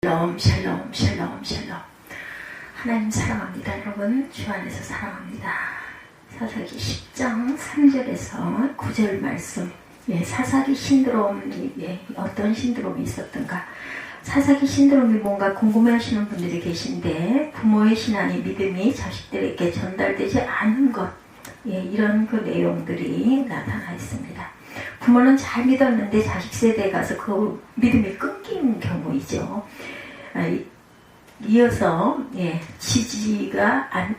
샬롬 샬롬 샬롬 샬롬. 하나님 사랑합니다. 여러분 주 안에서 사랑합니다. 사사기 10장 3절에서 9절 말씀. 사사기 신드롬이 어떤 신드롬이 있었던가. 사사기 신드롬이 뭔가 궁금해하시는 분들이 계신데, 부모의 신앙이 믿음이 자식들에게 전달되지 않은 것, 이런 그 내용들이 나타나 있습니다. 부모는 잘 믿었는데 자식 세대에 가서 그 믿음이 끊긴 경우이죠. 이어서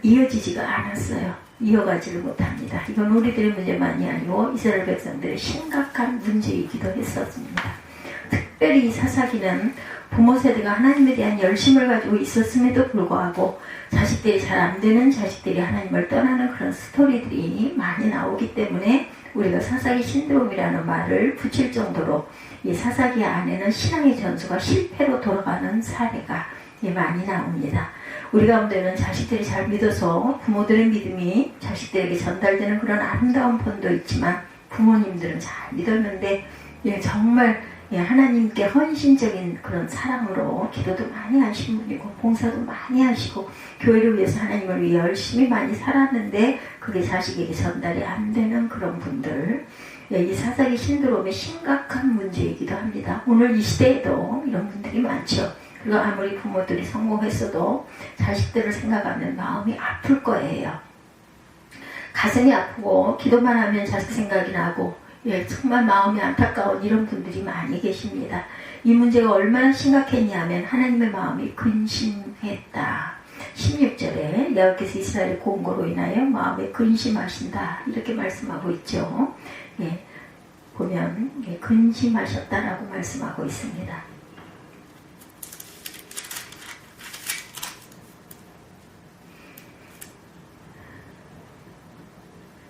이어지지가 않았어요. 이어가지를 못합니다. 이건 우리들의 문제만이 아니고 이스라엘 백성들의 심각한 문제이기도 했었습니다. 특별히 이 사사기는 부모 세대가 하나님에 대한 열심을 가지고 있었음에도 불구하고 자식들이 잘 안 되는, 자식들이 하나님을 떠나는 그런 스토리들이 많이 나오기 때문에 우리가 사사기 신드롬이라는 말을 붙일 정도로 이 사사기 안에는 신앙의 전수가 실패로 돌아가는 사례가 많이 나옵니다. 우리 가운데는 자식들이 잘 믿어서 부모들의 믿음이 자식들에게 전달되는 그런 아름다운 본도 있지만, 부모님들은 잘 믿었는데 정말 하나님께 헌신적인 그런 사랑으로 기도도 많이 하신 분이고 봉사도 많이 하시고 교회를 위해서 하나님을 위해 열심히 많이 살았는데 그게 자식에게 전달이 안 되는 그런 분들, 이 사사기 신드롬의 심각한 문제이기도 합니다. 오늘 이 시대에도 이런 분들이 많죠. 그리고 아무리 부모들이 성공했어도 자식들을 생각하면 마음이 아플 거예요. 가슴이 아프고 기도만 하면 자식 생각이 나고 정말 마음이 안타까운 이런 분들이 많이 계십니다. 이 문제가 얼마나 심각했냐면 하나님의 마음이 근심했다. 16절에 여호와께서 이스라엘의 공고로 인하여 마음에 근심하신다, 이렇게 말씀하고 있죠. 보면 근심하셨다라고 말씀하고 있습니다.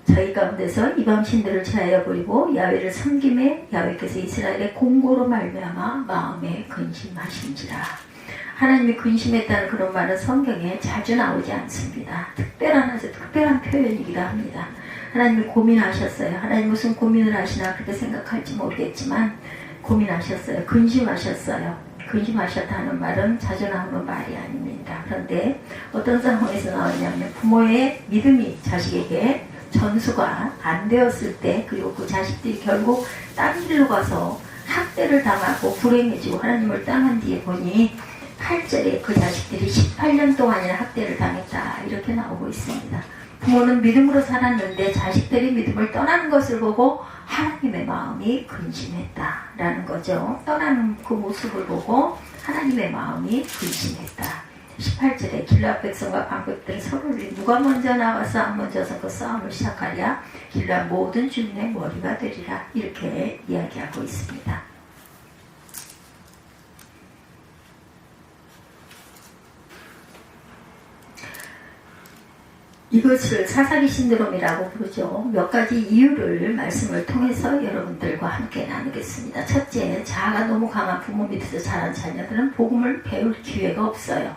저희 가운데서 이방 신들을 제하여 버리고 야훼를 섬김에 야훼께서 이스라엘의 공고로 말미암아 마음에 근심하신지라. 하나님이 근심했다는 그런 말은 성경에 자주 나오지 않습니다. 특별한 표현이기도 합니다. 하나님이 고민하셨어요. 하나님 무슨 고민을 하시나 그렇게 생각할지 모르겠지만 고민하셨어요. 근심하셨어요. 근심하셨다는 말은 자주 나오는 말이 아닙니다. 그런데 어떤 상황에서 나오냐면 부모의 믿음이 자식에게 전수가 안 되었을 때, 그리고 그 자식들이 결국 다른 길로 가서 학대를 당하고 불행해지고 하나님을 떠난 뒤에 보니 8절에 그 자식들이 18년 동안이나 학대를 당했다, 이렇게 나오고 있습니다. 부모는 믿음으로 살았는데 자식들이 믿음을 떠나는 것을 보고 하나님의 마음이 근심했다라는 거죠. 떠나는 그 모습을 보고 하나님의 마음이 근심했다. 18절에 길르앗 백성과 방백들은 서로를 누가 먼저 나와 싸움 먼저서 그 싸움을 시작하랴 길르앗 모든 주민의 머리가 되리라, 이렇게 이야기하고 있습니다. 이것을 사사기 신드롬이라고 부르죠. 몇 가지 이유를 말씀을 통해서 여러분들과 함께 나누겠습니다. 첫째, 자아가 너무 강한 부모 밑에서 자란 자녀들은 복음을 배울 기회가 없어요.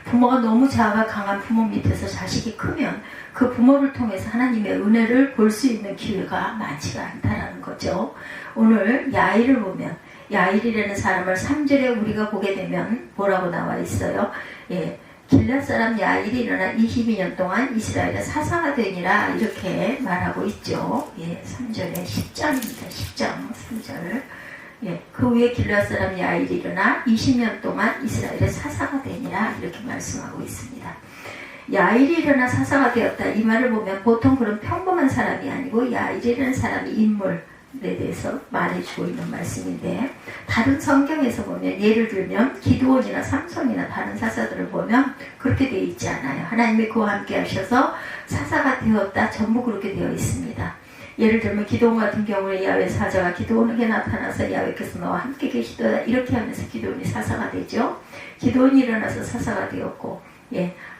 부모가 너무 자아가 강한 부모 밑에서 자식이 크면 그 부모를 통해서 하나님의 은혜를 볼 수 있는 기회가 많지가 않다라는 거죠. 오늘 야일을 보면, 야일이라는 사람을 3절에 우리가 보게 되면 뭐라고 나와 있어요? 길앗 사람 야일이 일어나 22년 동안 이스라엘의 사사가 되니라, 이렇게 말하고 있죠. 3절에 10장입니다. 10장 3절. 그 후에 길앗 사람 야일이 일어나 20년 동안 이스라엘의 사사가 되니라, 이렇게 말씀하고 있습니다. 야일이 일어나 사사가 되었다, 이 말을 보면 보통 그런 평범한 사람이 아니고 야일이라는 사람이 인물에 대해서 말해주고 있는 말씀인데, 다른 성경에서 보면, 예를 들면 기드온이나 삼손이나 다른 사사들을 보면 그렇게 되어 있지 않아요. 하나님이 그와 함께 하셔서 사사가 되었다, 전부 그렇게 되어 있습니다. 예를 들면 기드온 같은 경우에 야훼 사자가 기드온에게 나타나서 야훼께서 너와 함께 계시도다, 이렇게 하면서 기드온이 사사가 되죠. 기드온이 일어나서 사사가 되었고,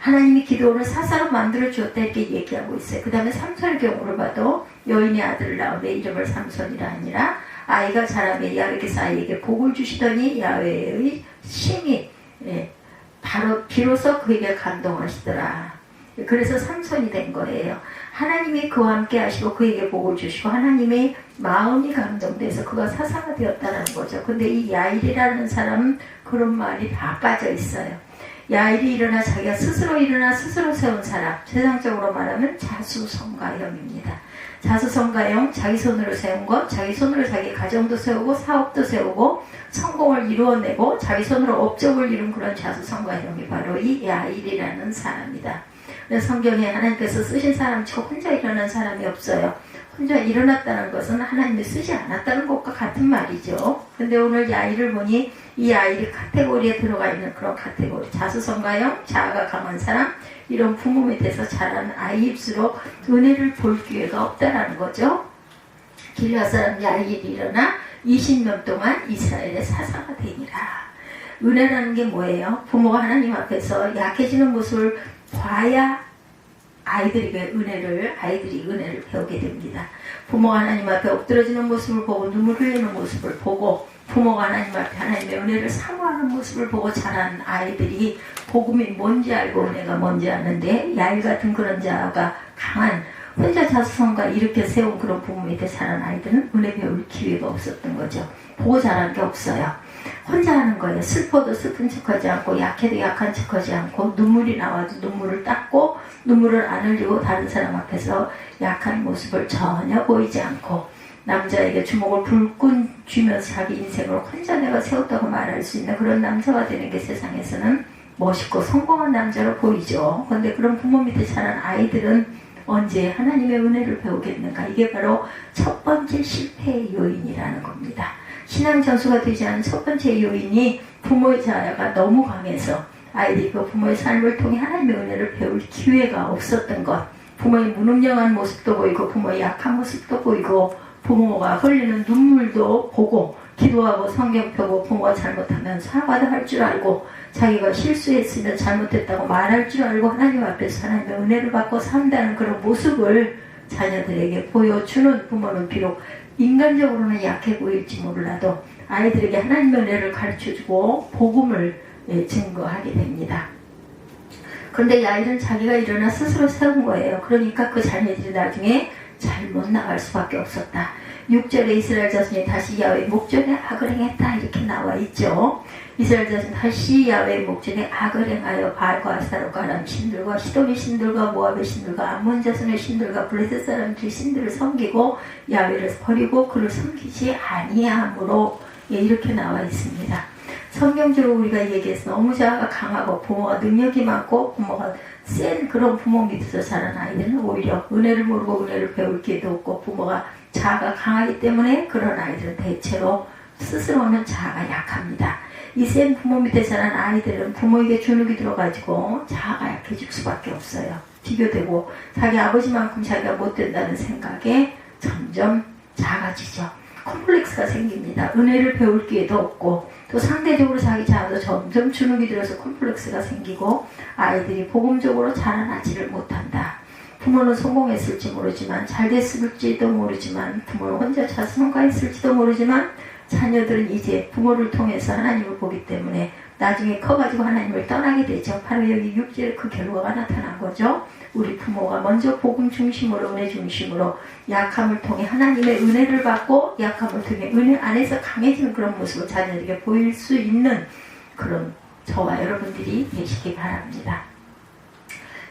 하나님이 기드온을 사사로 만들어 주었다, 이렇게 얘기하고 있어요. 그 다음에 삼손의 경우를 봐도 여인의 아들을 낳으며 이름을 삼손이라 아니라 아이가 자라매 야훼께서 아이에게 복을 주시더니 야훼의 심이 비로소 그에게 감동하시더라. 그래서 삼손이 된 거예요. 하나님이 그와 함께 하시고 그에게 복을 주시고 하나님의 마음이 감동돼서 그가 사사가 되었다는 거죠. 근데 이 야일이라는 사람은 그런 말이 다 빠져 있어요. 야일이 일어나 자기가 스스로 일어나 스스로 세운 사람, 세상적으로 말하면 자수성가형입니다. 자수성가형, 자기 손으로 세운 것, 자기 손으로 자기 가정도 세우고 사업도 세우고 성공을 이루어내고 자기 손으로 업적을 이룬 그런 자수성가형이 바로 이 야일이라는 사람이다. 성경에 하나님께서 쓰신 사람 치고 혼자 일어난 사람이 없어요. 혼자 일어났다는 것은 하나님이 쓰지 않았다는 것과 같은 말이죠. 근데 오늘 야일을 보니 이 아이들이 카테고리에 들어가 있는 그런 카테고리, 자수성가형, 자아가 강한 사람, 이런 부모 밑에서 자란 아이일수록 은혜를 볼 기회가 없다라는 거죠. 길앗 사람 야일이 일어나 20년 동안 이스라엘의 사사가 되니라. 은혜라는 게 뭐예요? 부모가 하나님 앞에서 약해지는 모습을 봐야 아이들이 은혜를 배우게 됩니다. 부모가 하나님 앞에 엎드러지는 모습을 보고 눈물 흘리는 모습을 보고 부모가 하나님 앞에 하나님의 은혜를 사모하는 모습을 보고 자란 아이들이 복음이 뭔지 알고 은혜가 뭔지 아는데, 야일 같은 그런 자가 강한 혼자 자수성가 이렇게 세운 그런 부모 밑에 자란 아이들은 은혜 배울 기회가 없었던 거죠. 보고 자란 게 없어요. 혼자 하는 거예요. 슬퍼도 슬픈 척하지 않고 약해도 약한 척하지 않고 눈물이 나와도 눈물을 닦고 눈물을 안 흘리고 다른 사람 앞에서 약한 모습을 전혀 보이지 않고 남자에게 주먹을 불끈 쥐면서 자기 인생을 혼자 내가 세웠다고 말할 수 있는 그런 남자가 되는 게 세상에서는 멋있고 성공한 남자로 보이죠. 그런데 그런 부모 밑에 자란 아이들은 언제 하나님의 은혜를 배우겠는가? 이게 바로 첫 번째 실패의 요인이라는 겁니다. 신앙 전수가 되지 않은 첫 번째 요인이 부모의 자아가 너무 강해서 아이들이 그 부모의 삶을 통해 하나님의 은혜를 배울 기회가 없었던 것. 부모의 무능력한 모습도 보이고 부모의 약한 모습도 보이고 부모가 흘리는 눈물도 보고 기도하고 성경 펴고 부모가 잘못하면 사과도 할 줄 알고 자기가 실수했으면 잘못했다고 말할 줄 알고 하나님 앞에서 하나님의 은혜를 받고 산다는 그런 모습을 자녀들에게 보여주는 부모는 비록 인간적으로는 약해 보일지 몰라도 아이들에게 하나님의 은혜를 가르쳐주고 복음을 증거하게 됩니다. 그런데 이 아이는 자기가 일어나 스스로 세운 거예요. 그러니까 그 자녀들이 나중에 잘못 나갈 수밖에 없었다. 6절에 이스라엘 자손이 다시 야훼의 목전에 악을 행했다 이렇게 나와 있죠. 이스라엘 자손이 다시 야훼의 목전에 악을 행하여 바알과 아스타롯과 아람 신들과 시돈의 신들과 모압의 신들과 암몬 자손의 신들과 블레셋 사람들의 신들을 섬기고 야훼를 버리고 그를 섬기지 아니함으로 이렇게 나와 있습니다. 성경적으로 우리가 얘기해서 너무 자아가 강하고 부모가 능력이 많고 부모가 센 그런 부모 밑에서 자란 아이들은 오히려 은혜를 모르고 은혜를 배울 기회도 없고 부모가 자아가 강하기 때문에 그런 아이들은 대체로 스스로는 자아가 약합니다. 이 센 부모 밑에 자란 아이들은 부모에게 주눅이 들어가지고 자아가 약해질 수밖에 없어요. 비교되고 자기 아버지만큼 자기가 못된다는 생각에 점점 작아지죠. 컴플렉스가 생깁니다. 은혜를 배울 기회도 없고 또 상대적으로 자기 자아도 점점 주눅이 들어서 컴플렉스가 생기고 아이들이 복음적으로 자라나지를 못한다. 부모는 성공했을지 모르지만 잘 됐을지도 모르지만 부모는 혼자 자수성가했을지도 모르지만 자녀들은 이제 부모를 통해서 하나님을 보기 때문에 나중에 커가지고 하나님을 떠나게 되죠. 바로 여기 6절에 그 결과가 나타난 거죠. 우리 부모가 먼저 복음 중심으로 은혜 중심으로 약함을 통해 하나님의 은혜를 받고 약함을 통해 은혜 안에서 강해지는 그런 모습을 자녀들에게 보일 수 있는 그런 저와 여러분들이 되시기 바랍니다.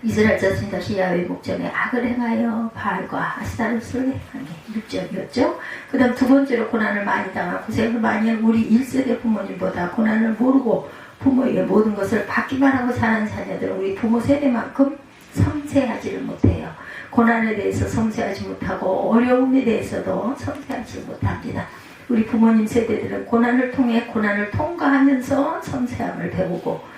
이스라엘 자손이 다시 야훼의 목전에 악을 행하여 바알과 아스타롯을 행하니 6절이었죠. 그 다음 두 번째로 고난을 많이 당하고 고생을 많이 한 우리 1세대 부모님보다 고난을 모르고 부모에게 모든 것을 받기만 하고 자란 자녀들은 우리 부모 세대만큼 섬세하지를 못해요. 고난에 대해서 섬세하지 못하고 어려움에 대해서도 섬세하지 못합니다. 우리 부모님 세대들은 고난을 통해 고난을 통과하면서 섬세함을 배우고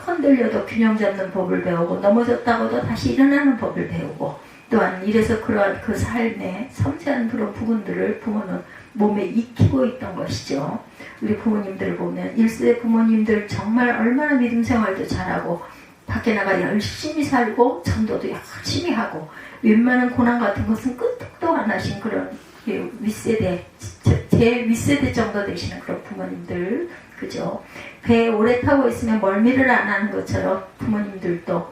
흔들려도 균형 잡는 법을 배우고 넘어졌다고도 다시 일어나는 법을 배우고 또한 이래서 그러한 그 삶의 섬세한 그런 부분들을 부모는 몸에 익히고 있던 것이죠. 우리 부모님들을 보면 1세대 부모님들 정말 얼마나 믿음 생활도 잘하고 밖에 나가 열심히 살고 전도도 열심히 하고 웬만한 고난 같은 것은 끄떡도 안 하신 그런 윗세대, 제 윗세대 정도 되시는 그런 부모님들, 그죠? 배에 오래 타고 있으면 멀미를 안 하는 것처럼 부모님들도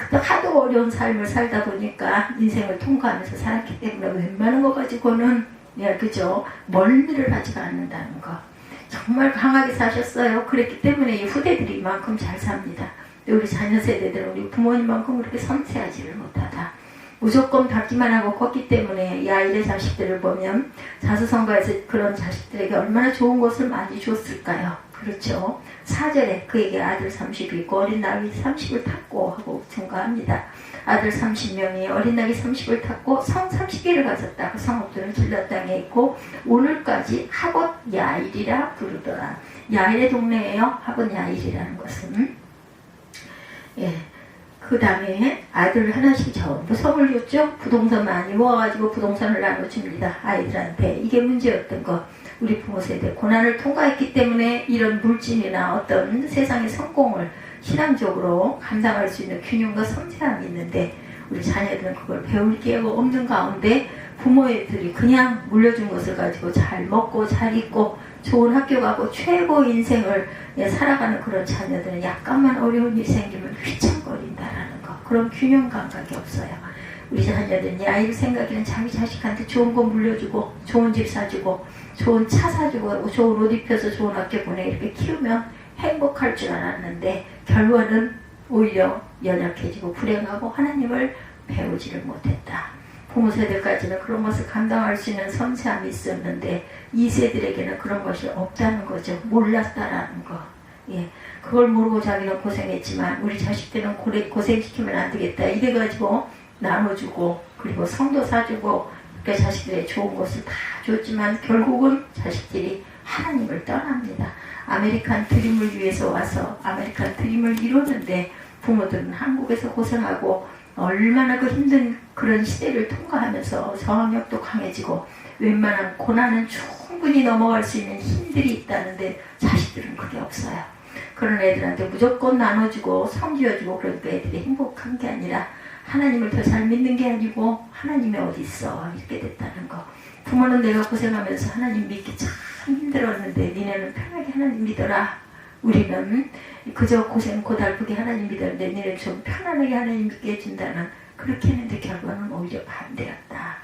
그때 하도 어려운 삶을 살다 보니까 인생을 통과하면서 살았기 때문에 웬만한 거 가지고는 그죠? 멀미를 하지가 않는다는 거. 정말 강하게 사셨어요. 그랬기 때문에 이 후대들이 이만큼 잘 삽니다. 우리 자녀 세대들은 우리 부모님만큼 그렇게 섬세하지를 못하다. 무조건 받기만 하고 컸기 때문에 이 아이의 자식들을 보면 자수성가에서 그런 자식들에게 얼마나 좋은 것을 많이 줬을까요? 그렇죠. 4절에 그에게 아들 30이 있고 어린 나귀 30을 탔고 하고 증거합니다. 아들 30명이 어린 나귀 30을 탔고 성 30개를 가졌다. 그 성읍들은 길앗 땅에 있고 오늘까지 하봇 야일이라 부르더라. 야일의 동네예요. 하봇 야일이라는 것은. 그 다음에 아들 하나씩 전부 성을 줬죠. 부동산 많이 모아가지고 부동산을 나눠줍니다. 아이들한테. 이게 문제였던 거. 우리 부모 세대 고난을 통과했기 때문에 이런 물질이나 어떤 세상의 성공을 신앙적으로 감당할 수 있는 균형과 섬세함이 있는데 우리 자녀들은 그걸 배울 기회가 없는 가운데 부모들이 그냥 물려준 것을 가지고 잘 먹고 잘 입고 좋은 학교 가고 최고 인생을 살아가는 그런 자녀들은 약간만 어려운 일이 생기면 휘청거린다라는 거. 그런 균형 감각이 없어요. 우리 자녀들은 이 아이를 생각에는 자기 자식한테 좋은 거 물려주고 좋은 집 사주고 좋은 차 사주고 좋은 옷 입혀서 좋은 학교 보내 이렇게 키우면 행복할 줄 알았는데 결과는 오히려 연약해지고 불행하고 하나님을 배우지를 못했다. 부모 세대까지는 그런 것을 감당할 수 있는 섬세함이 있었는데 이 세대에게는 그런 것이 없다는 거죠. 몰랐다라는 거. 그걸 모르고 자기는 고생했지만 우리 자식들은 고생시키면 안 되겠다. 이래가지고 나눠주고 그리고 성도 사주고 그러니까 자식들의 좋은 것을 다 줬지만 결국은 자식들이 하나님을 떠납니다. 아메리칸 드림을 위해서 와서 아메리칸 드림을 이루는데 부모들은 한국에서 고생하고 얼마나 그 힘든 그런 시대를 통과하면서 저항력도 강해지고 웬만한 고난은 충분히 넘어갈 수 있는 힘들이 있다는데 자식들은 그게 없어요. 그런 애들한테 무조건 나눠주고 섬기어주고 그러니까 애들이 행복한 게 아니라 하나님을 더 잘 믿는 게 아니고 하나님이 어디 있어 이렇게 됐다는 거. 부모는 내가 고생하면서 하나님 믿기 참 힘들었는데 니네는 편하게 하나님 믿어라. 우리는 그저 고생 고달프게 하나님 믿었는데 니네는 좀 편안하게 하나님 믿게 해준다는 그렇게 했는데 결과는 오히려 반대였다.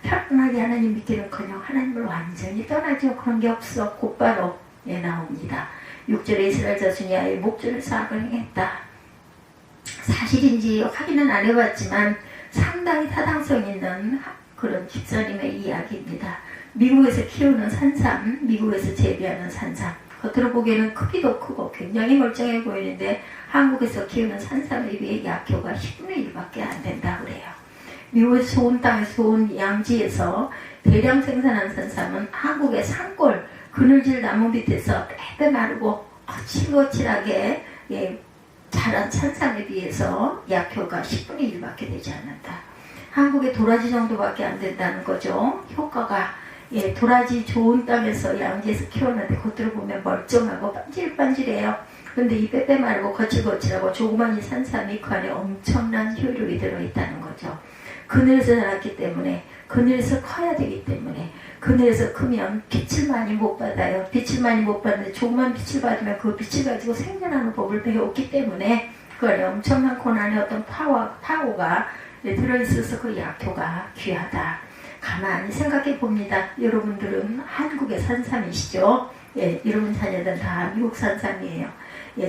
편안하게 하나님 믿기는커녕 하나님을 완전히 떠나죠. 그런 게 없어. 곧바로 나옵니다. 6절에 이스라엘 자손이 아예 목전을 사악을 행했다. 사실인지 확인은 안 해봤지만 상당히 타당성 있는 그런 집사님의 이야기입니다. 미국에서 키우는 산삼, 미국에서 재배하는 산삼. 겉으로 보기에는 크기도 크고 굉장히 멀쩡해 보이는데 한국에서 키우는 산삼에 비해 약효가 10분의 1밖에 안 된다 그래요. 미국에서 좋은 땅에서 좋은 양지에서 대량 생산한 산삼은 한국의 산골, 그늘질 나무 밑에서 빼빼 마르고 거칠거칠하게 자란 산삼에 비해서 약효가 10분의 1밖에 되지 않는다. 한국의 도라지 정도밖에 안 된다는 거죠. 효과가 도라지 좋은 땅에서 양지에서 키웠는데 겉으로 보면 멀쩡하고 반질반질해요. 그런데 이 빼빼 마르고 거칠거칠하고 조그만 이 산삼이 그 안에 엄청난 효력이 들어있다는 거죠. 그늘에서 자랐기 때문에 그늘에서 커야 되기 때문에 그늘에서 크면 빛을 많이 못 받아요. 빛을 많이 못 받는데 조그만 빛을 받으면 그 빛을 가지고 생존하는 법을 배웠기 때문에 그 안에 엄청난 고난의 어떤 파워가 들어있어서 그 약효가 귀하다. 가만히 생각해 봅니다. 여러분들은 한국의 산삼이시죠? 여러분 자녀들은 다 미국 산삼이에요.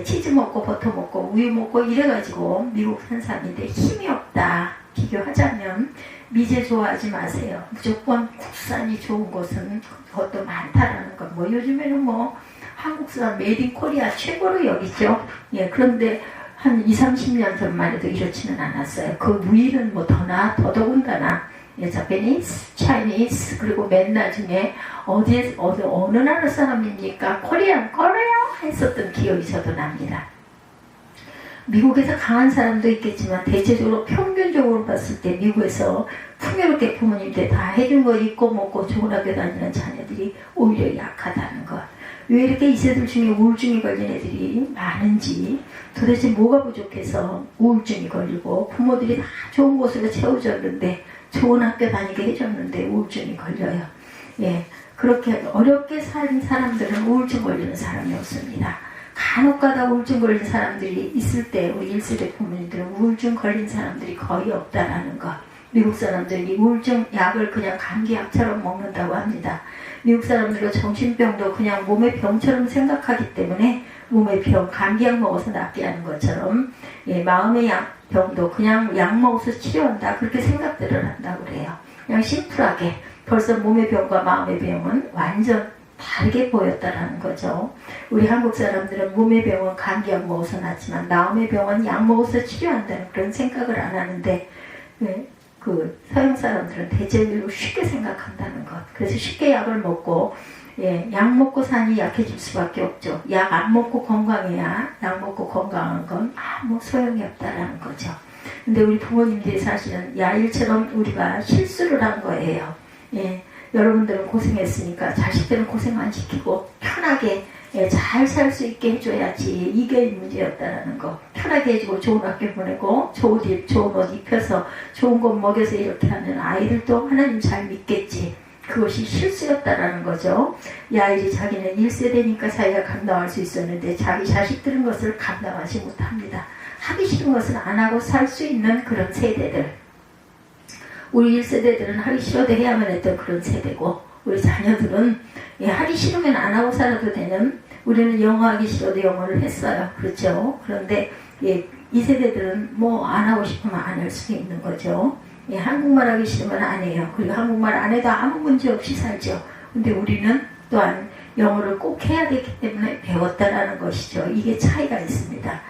치즈 먹고 버터 먹고 우유 먹고 이래가지고 미국 산삼인데 힘이 없다. 비교하자면 미제 좋아하지 마세요. 무조건 국산이 좋은 것은 그것도 많다라는 거. 요즘에는 한국산 메이드 인 코리아 최고로 여기죠. 그런데 한 20-30년 전만 해도 이렇지는 않았어요. 그 위는 더더군다나 자페니스, 차이니스 그리고 맨 나중에 어느 나라 사람입니까? 코리아 했었던 기억이 저도 납니다. 미국에서 강한 사람도 있겠지만 대체적으로 평균적으로 봤을 때 미국에서 풍요롭게 부모님들 다 해준 거 입고 먹고 좋은 학교 다니는 자녀들이 오히려 약하다는 것. 왜 이렇게 이 세들 중에 우울증이 걸린 애들이 많은지 도대체 뭐가 부족해서 우울증이 걸리고 부모들이 다 좋은 곳으로 채워줬는데 좋은 학교 다니게 해줬는데 우울증이 걸려요. 그렇게 어렵게 산 사람들은 우울증 걸리는 사람이 없습니다. 간혹가다 우울증 걸린 사람들이 있을 때 우리 1세대 부모님들은 우울증 걸린 사람들이 거의 없다라는 것. 미국 사람들이 우울증 약을 그냥 감기약처럼 먹는다고 합니다. 미국 사람들은 정신병도 그냥 몸의 병처럼 생각하기 때문에 몸의 병, 감기약 먹어서 낫게 하는 것처럼 마음의 병도 그냥 약 먹어서 치료한다. 그렇게 생각들을 한다고 그래요. 그냥 심플하게 벌써 몸의 병과 마음의 병은 완전 다르게 보였다라는 거죠. 우리 한국 사람들은 몸의 병은 감기약 먹어서 낫지만 마음의 병은 약 먹어서 치료한다는 그런 생각을 안 하는데 그 서양 사람들은 대체로 쉽게 생각한다는 것. 그래서 쉽게 약을 먹고 약 먹고 산이 약해질 수밖에 없죠. 약 안 먹고 건강해야 약 먹고 건강한 건 아무 소용이 없다라는 거죠. 근데 우리 부모님들이 사실은 야일처럼 우리가 실수를 한 거예요. 여러분들은 고생했으니까 자식들은 고생 안 시키고 편하게 잘 살 수 있게 해줘야지. 이게 문제였다라는 거. 편하게 해주고 좋은 학교 보내고 좋은 옷 입혀서 좋은 것 먹여서 이렇게 하면 아이들도 하나님 잘 믿겠지. 그것이 실수였다라는 거죠. 야일이 자기는 1세대니까 자기가 감당할 수 있었는데 자기 자식들은 것을 감당하지 못합니다. 하기 싫은 것은 안 하고 살 수 있는 그런 세대들. 우리 1세대들은 하기 싫어도 해야만 했던 그런 세대고 우리 자녀들은 하기 싫으면 안 하고 살아도 되는 우리는 영어 하기 싫어도 영어를 했어요. 그렇죠? 그런데 2세대들은 뭐 안 하고 싶으면 안 할 수 있는 거죠. 한국말 하기 싫으면 안 해요. 그리고 한국말 안 해도 아무 문제 없이 살죠. 근데 우리는 또한 영어를 꼭 해야 되기 때문에 배웠다라는 것이죠. 이게 차이가 있습니다.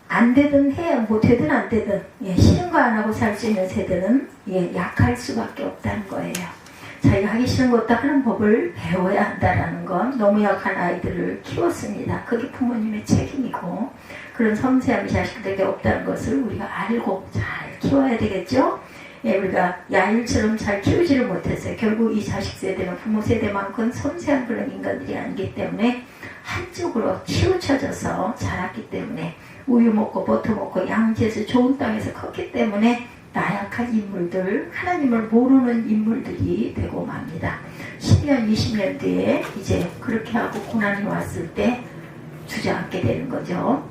안 되든 해야 뭐 되든 안 되든 싫은 거 안 하고 살 수 있는 세대는 약할 수밖에 없다는 거예요. 자기가 하기 싫은 것도 하는 법을 배워야 한다라는 건 너무 약한 아이들을 키웠습니다. 그게 부모님의 책임이고 그런 섬세함이 자식들에게 없다는 것을 우리가 알고 잘 키워야 되겠죠. 우리가 야일처럼 잘 키우지를 못했어요. 결국 이 자식 세대는 부모 세대만큼 섬세한 그런 인간들이 아니기 때문에 한쪽으로 치우쳐져서 자랐기 때문에 우유 먹고 버터 먹고 양지에서 좋은 땅에서 컸기 때문에 나약한 인물들, 하나님을 모르는 인물들이 되고 맙니다. 10년, 20년 뒤에 이제 그렇게 하고 고난이 왔을 때 주저앉게 되는 거죠.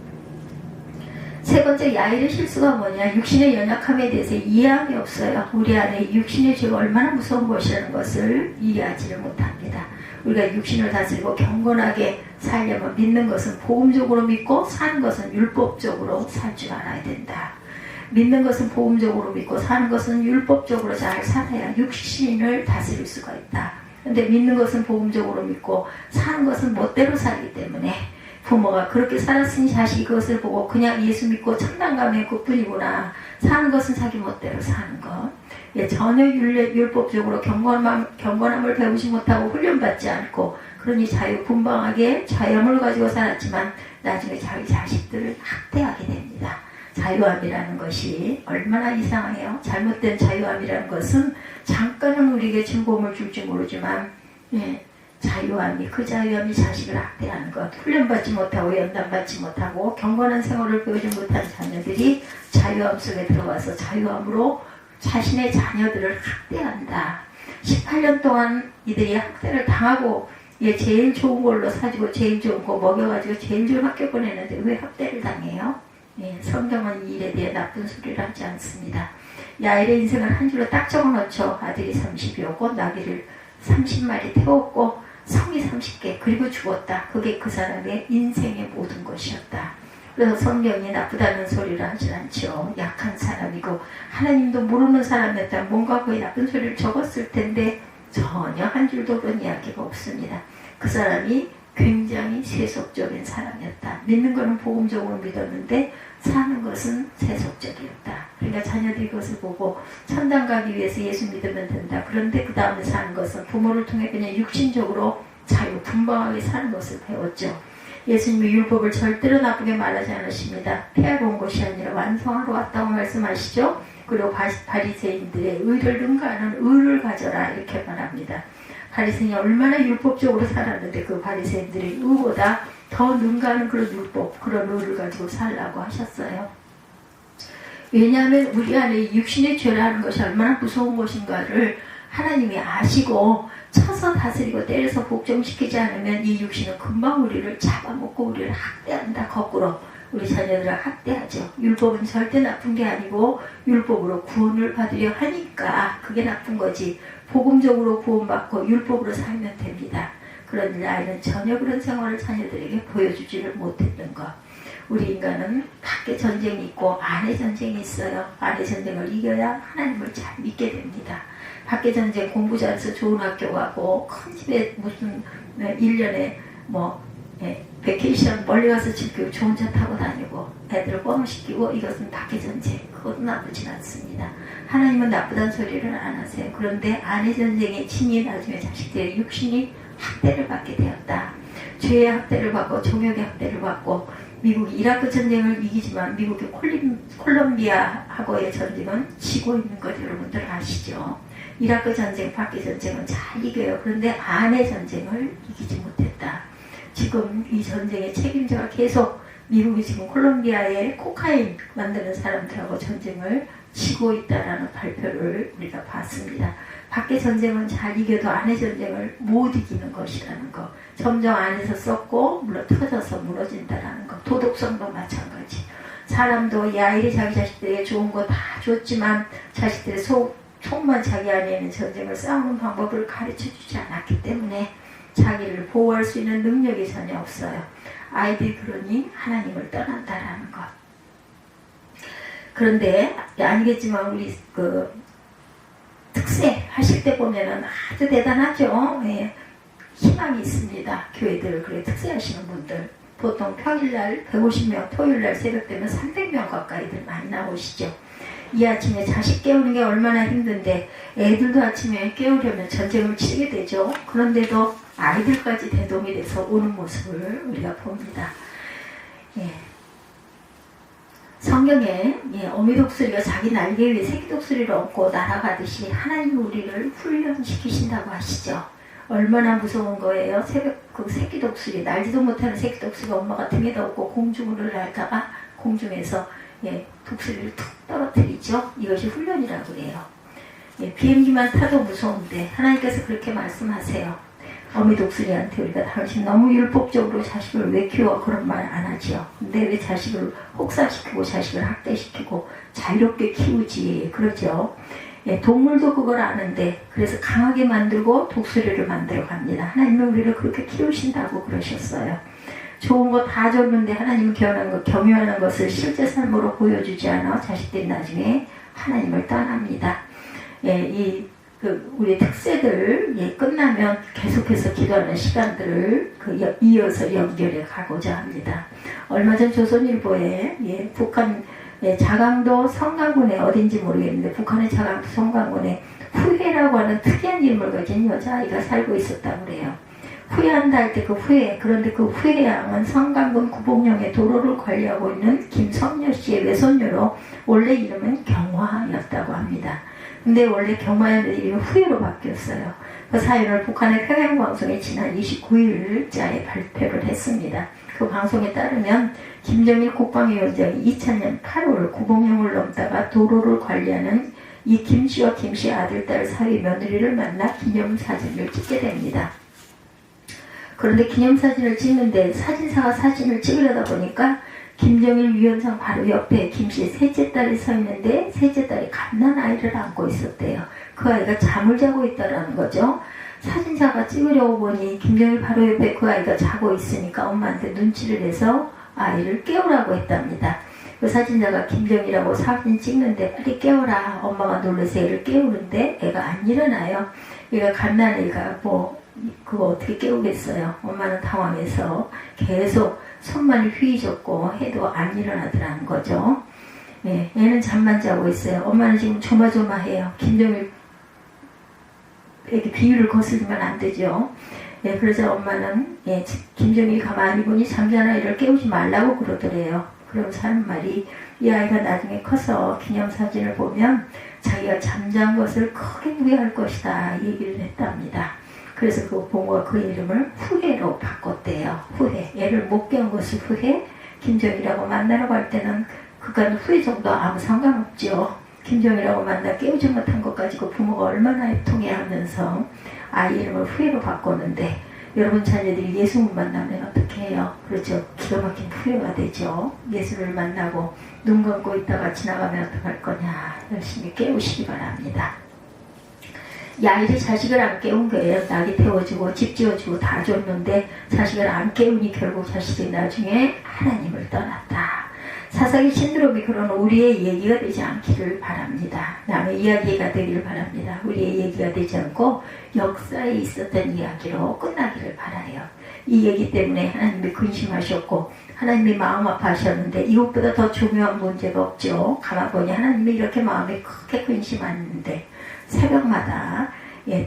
세 번째, 야일의 실수가 뭐냐? 육신의 연약함에 대해서 이해함이 없어요. 우리 안에 육신의 죄가 얼마나 무서운 것이라는 것을 이해하지를 못합니다. 우리가 육신을 다스리고 경건하게 살려면 믿는 것은 복음적으로 믿고 사는 것은 율법적으로 살 줄 알아야 된다. 믿는 것은 복음적으로 믿고 사는 것은 율법적으로 잘 살아야 육신을 다스릴 수가 있다. 근데 믿는 것은 복음적으로 믿고 사는 것은 멋대로 살기 때문에 부모가 그렇게 살았으니 자식이 그것을 보고 그냥 예수 믿고 천당 가면 그뿐이구나. 사는 것은 자기 멋대로 사는 것. 전혀 율법적으로 경건함을 배우지 못하고 훈련받지 않고 그러니 자유분방하게 자유함을 가지고 살았지만 나중에 자기 자식들을 학대하게 됩니다. 자유함이라는 것이 얼마나 이상해요. 잘못된 자유함이라는 것은 잠깐은 우리에게 즐거움을 줄지 모르지만 자유함이 그 자유함이 자식을 학대하는 것. 훈련받지 못하고 연단받지 못하고 경건한 생활을 배우지 못한 자녀들이 자유함 속에 들어와서 자유함으로 자신의 자녀들을 학대한다. 18년 동안 이들이 학대를 당하고 제일 좋은 걸로 사주고 제일 좋은 거 먹여가지고 제일 좋은 학교 보내는데 왜 학대를 당해요? 성경은 이 일에 대해 나쁜 소리를 하지 않습니다. 야일의 인생을 한 줄로 딱 적어놓죠. 아들이 30이었고 나귀를 30마리 태웠고 성이 30개 그리고 죽었다. 그게 그 사람의 인생의 모든 것이었다. 그래서 성경이 나쁘다는 소리를 하지 않죠. 약한 사람이고 하나님도 모르는 사람이었다면 뭔가 거의 나쁜 소리를 적었을 텐데 전혀 한 줄도 그런 이야기가 없습니다. 그 사람이 굉장히 세속적인 사람이었다. 믿는 것은 복음적으로 믿었는데 사는 것은 세속적이었다. 그러니까 자녀들이 그것을 보고 천당 가기 위해서 예수 믿으면 된다. 그런데 그 다음에 사는 것은 부모를 통해 그냥 육신적으로 자유분방하게 사는 것을 배웠죠. 예수님이 율법을 절대로 나쁘게 말하지 않으십니다. 폐하러 온 것이 아니라 완성하러 왔다고 말씀하시죠. 그리고 바리새인들의 의를 능가하는 의를 가져라 이렇게 말합니다. 바리새인이 얼마나 율법적으로 살았는데 그 바리새인들의 의보다 더 능가하는 그런 율법, 그런 의를 가지고 살라고 하셨어요. 왜냐하면 우리 안에 육신의 죄라는 것이 얼마나 무서운 것인가를 하나님이 아시고 첫 쳐서 다스리고 때려서 복종시키지 않으면 이 육신은 금방 우리를 잡아먹고 우리를 학대한다. 거꾸로 우리 자녀들을 학대하죠. 율법은 절대 나쁜 게 아니고 율법으로 구원을 받으려 하니까 그게 나쁜 거지. 복음적으로 구원받고 율법으로 살면 됩니다. 그런데 아이는 전혀 그런 생활을 자녀들에게 보여주지를 못했던 것. 우리 인간은 밖에 전쟁이 있고 안에 전쟁이 있어요. 안에 전쟁을 이겨야 하나님을 잘 믿게 됩니다. 밖에 전쟁 공부 잘해서 좋은 학교 가고 큰 집에 무슨 1년에 베케이션 멀리 가서 지금 좋은 차 타고 다니고 애들을 뻥시키고 이것은 밖에 전쟁. 그것도 나쁘진 않습니다. 하나님은 나쁘다는 소리를 안 하세요. 그런데 안의 전쟁에 친히 나중에 자식들의 육신이 학대를 받게 되었다. 죄의 학대를 받고 종역의 학대를 받고 미국이 이라크 전쟁을 이기지만 미국의 콜롬비아하고의 전쟁은 지고 있는 것 여러분들 아시죠? 이라크 전쟁, 밖의 전쟁은 잘 이겨요. 그런데 안의 전쟁을 이기지 못했다. 지금 이 전쟁의 책임자가 계속 미국이 지금 콜롬비아에 코카인 만드는 사람들하고 전쟁을 지고 있다라는 발표를 우리가 봤습니다. 밖의 전쟁은 잘 이겨도 안의 전쟁을 못 이기는 것이라는 거. 점점 안에서 썩고 물론 터져서 무너진다라는 거. 도덕성도 마찬가지. 사람도 이 아이들이 자기 자식들에게 좋은 거 다 줬지만 자식들의 속만 자기 안에 있는 전쟁을 싸우는 방법을 가르쳐주지 않았기 때문에 자기를 보호할 수 있는 능력이 전혀 없어요. 아이들이 그러니 하나님을 떠난다라는 것. 그런데 아니겠지만 우리 특세 하실 때 보면은 아주 대단하죠. 예. 희망이 있습니다. 교회들 그래 특세 하시는 분들 보통 평일날 150명, 토요일날 새벽 되면 300명 가까이들 많이 나오시죠. 이 아침에 자식 깨우는 게 얼마나 힘든데 애들도 아침에 깨우려면 전쟁을 치르게 되죠. 그런데도 아이들까지 대동이 돼서 오는 모습을 우리가 봅니다. 예. 성경에 어미독수리가 자기 날개 위에 새끼독수리를 얹고 날아가듯이 하나님이 우리를 훈련시키신다고 하시죠. 얼마나 무서운 거예요. 그 새끼독수리, 날지도 못하는 새끼독수리가 엄마가 등에다 업고 공중을 날다가 공중에서 독수리를 툭 떨어뜨리죠. 이것이 훈련이라고 그래요. 비행기만 타도 무서운데 하나님께서 그렇게 말씀하세요. 어미 독수리한테 우리가 당신 너무 율법적으로 자식을 왜 키워? 그런 말 안 하지요. 근데 왜 자식을 혹사시키고 자식을 학대시키고 자유롭게 키우지? 그러죠. 동물도 그걸 아는데 그래서 강하게 만들고 독수리를 만들어 갑니다. 하나님은 우리를 그렇게 키우신다고 그러셨어요. 좋은 거 다 줬는데 하나님은 경유하는 것을 실제 삶으로 보여주지 않아 자식들이 나중에 하나님을 떠납니다. 우리 특세들 끝나면 계속해서 기도하는 시간들을 이어서 연결해 가고자 합니다. 얼마 전 조선일보에 북한 자강도 성강군에 어딘지 모르겠는데 북한의 자강도 성강군에 후회라고 하는 특이한 이름을 가진 여자아이가 살고 있었다고 그래요. 후회한다 할 때 그 후회, 그런데 그 후회의 양은 성강군 구봉령의 도로를 관리하고 있는 김성녀 씨의 외손녀로 원래 이름은 경화였다고 합니다. 근데 원래 경화였는데 이름이 후회로 바뀌었어요. 그 사연을 북한의 평양방송에 지난 29일자에 발표를 했습니다. 그 방송에 따르면 김정일 국방위원장이 2000년 8월 구봉령을 넘다가 도로를 관리하는 이 김씨와 김씨 아들, 딸 사위 며느리를 만나 기념사진을 찍게 됩니다. 그런데 기념사진을 찍는데 사진사가 사진을 찍으려다 보니까 김정일 위원장 바로 옆에 김씨의 셋째 딸이 서 있는데 셋째 딸이 갓난아이를 안고 있었대요. 그 아이가 잠을 자고 있다라는 거죠. 사진사가 찍으려고 보니 김정일 바로 옆에 그 아이가 자고 있으니까 엄마한테 눈치를 내서 아이를 깨우라고 했답니다. 그 사진자가 김정일하고 사진 찍는데 빨리 깨워라. 엄마가 놀라서 애를 깨우는데 애가 안 일어나요. 얘가 갓난아이가 그거 어떻게 깨우겠어요. 엄마는 당황해서 계속 손만 휘젓고 해도 안 일어나더라는 거죠. 얘는 잠만 자고 있어요. 엄마는 지금 조마조마해요. 김정일 에게 비유를 거슬리면 안 되죠. 그러자 엄마는 김정일이 가만히 보니 잠자는 아이를 깨우지 말라고 그러더래요. 그러면서 하는 말이 이 아이가 나중에 커서 기념사진을 보면 자기가 잠잔 것을 크게 후회할 것이다 얘기를 했답니다. 그래서 그 부모가 그 이름을 후회로 바꿨대요. 후회. 애를 못 깨운 것을 후회. 김정일하고 만나러 갈 때는 그간 후회 정도 아무 상관없죠. 김정일하고 만나 깨우지 못한 것 가지고 부모가 얼마나 애통해하면서 아이 이름을 후회로 바꿨는데 여러분 자녀들이 예수를 만나면 어떻게 해요? 그렇죠. 기가 막힌 후회가 되죠. 예수를 만나고 눈 감고 있다가 지나가면 어떡할 거냐. 열심히 깨우시기 바랍니다. 야일이 자식을 안 깨운 거예요. 낙이 태워주고 집 지어주고 다 줬는데 자식을 안 깨우니 결국 자식이 나중에 하나님을 떠났다. 사사기 신드롬이 그런 우리의 얘기가 되지 않기를 바랍니다. 남의 이야기가 되기를 바랍니다. 우리의 얘기가 되지 않고 역사에 있었던 이야기로 끝나기를 바라요. 이 얘기 때문에 하나님이 근심하셨고 하나님이 마음 아파하셨는데 이것보다 더 중요한 문제가 없죠. 가만보니 하나님이 이렇게 마음이 크게 근심하는데 새벽마다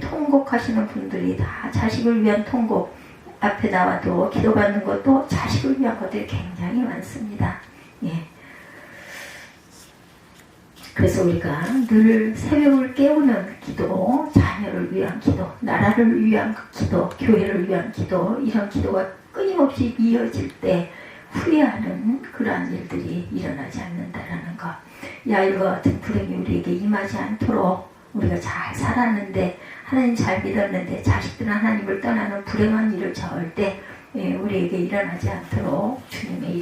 통곡하시는 분들이 다 자식을 위한 통곡 앞에 나와도 기도받는 것도 자식을 위한 것들이 굉장히 많습니다. 그래서 우리가 늘 새벽을 깨우는 기도, 자녀를 위한 기도, 나라를 위한 기도, 교회를 위한 기도, 이런 기도가 끊임없이 이어질 때 후회하는 그러한 일들이 일어나지 않는다라는 것. 야일과 같은 불행이 우리에게 임하지 않도록 우리가 잘 살았는데 하나님 잘 믿었는데 자식들은 하나님을 떠나는 불행한 일을 저을 때 우리에게 일어나지 않도록 주님의